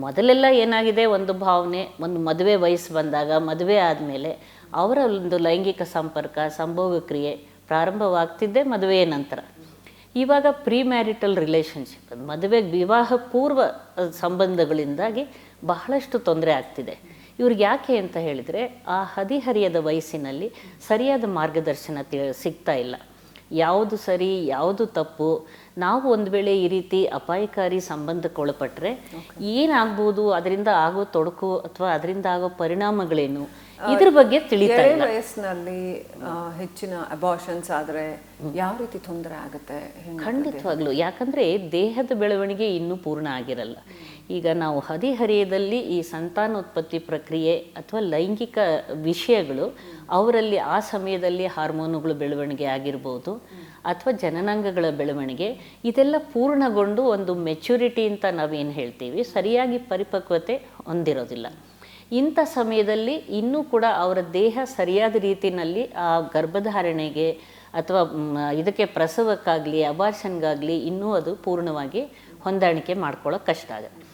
ಮೊದಲೆಲ್ಲ ಏನಾಗಿದೆ, ಒಂದು ಭಾವನೆ, ಒಂದು ಮದುವೆ ವಯಸ್ಸು ಬಂದಾಗ, ಮದುವೆ ಆದಮೇಲೆ ಅವರ ಒಂದು ಲೈಂಗಿಕ ಸಂಪರ್ಕ, ಸಂಭೋಗ ಕ್ರಿಯೆ ಪ್ರಾರಂಭವಾಗ್ತಿದ್ದೇ ಮದುವೆಯ ನಂತರ. ಇವಾಗ ಪ್ರೀ ಮ್ಯಾರಿಟಲ್ ರಿಲೇಷನ್ಶಿಪ್, ಮದುವೆ ವಿವಾಹ ಪೂರ್ವ ಸಂಬಂಧಗಳಿಂದಾಗಿ ಬಹಳಷ್ಟು ತೊಂದರೆ ಆಗ್ತಿದೆ. ಇವ್ರಿಗೆ ಯಾಕೆ ಅಂತ ಹೇಳಿದರೆ, ಆ ಹದಿಹರಿಯದ ವಯಸ್ಸಿನಲ್ಲಿ ಸರಿಯಾದ ಮಾರ್ಗದರ್ಶನ ಸಿಗ್ತಾ ಇಲ್ಲ. ಯಾವುದು ಸರಿ, ಯಾವುದು ತಪ್ಪು, ನಾವು ಒಂದು ವೇಳೆ ಈ ರೀತಿ ಅಪಾಯಕಾರಿ ಸಂಬಂಧಕ್ಕೆ ಒಳಪಟ್ಟರೆ ಏನಾಗ್ಬೋದು, ಅದರಿಂದ ಆಗೋ ತೊಡಕು ಅಥವಾ ಅದರಿಂದ ಆಗೋ ಪರಿಣಾಮಗಳೇನು, ಇದ್ರ ಬಗ್ಗೆ ತಿಳಿತಾ ಇಲ್ಲ. ವಯಸ್ಸಿನಲ್ಲಿ ಹೆಚ್ಚಿನ ಅಬಾರ್ಷನ್ಸ್ ಆದರೆ ಯಾವ ರೀತಿ ತೊಂದರೆ ಆಗುತ್ತೆ? ಖಂಡಿತವಾಗ್ಲೂ. ಯಾಕಂದರೆ ದೇಹದ ಬೆಳವಣಿಗೆ ಇನ್ನೂ ಪೂರ್ಣ ಆಗಿರಲ್ಲ. ಈಗ ನಾವು ಹದಿಹರಿಯದಲ್ಲಿ ಈ ಸಂತಾನೋತ್ಪತ್ತಿ ಪ್ರಕ್ರಿಯೆ ಅಥವಾ ಲೈಂಗಿಕ ವಿಷಯಗಳು ಅವರಲ್ಲಿ ಆ ಸಮಯದಲ್ಲಿ ಹಾರ್ಮೋನುಗಳು ಬೆಳವಣಿಗೆ ಆಗಿರ್ಬೋದು, ಅಥವಾ ಜನನಾಂಗಗಳ ಬೆಳವಣಿಗೆ, ಇದೆಲ್ಲ ಪೂರ್ಣಗೊಂಡು ಒಂದು ಮೆಚುರಿಟಿ ಅಂತ ನಾವೇನು ಹೇಳ್ತೀವಿ, ಸರಿಯಾಗಿ ಪರಿಪಕ್ವತೆ ಹೊಂದಿರೋದಿಲ್ಲ. ಇಂಥ ಸಮಯದಲ್ಲಿ ಇನ್ನೂ ಕೂಡ ಅವರ ದೇಹ ಸರಿಯಾದ ರೀತಿಯಲ್ಲಿ ಆ ಗರ್ಭಧಾರಣೆಗೆ ಅಥವಾ ಇದಕ್ಕೆ ಪ್ರಸವಕ್ಕಾಗಲಿ ಅಬಾರ್ಷನ್ಗಾಗಲಿ ಇನ್ನೂ ಅದು ಪೂರ್ಣವಾಗಿ ಹೊಂದಾಣಿಕೆ ಮಾಡ್ಕೊಳ್ಳೋಕೆ ಕಷ್ಟ ಆಗುತ್ತೆ.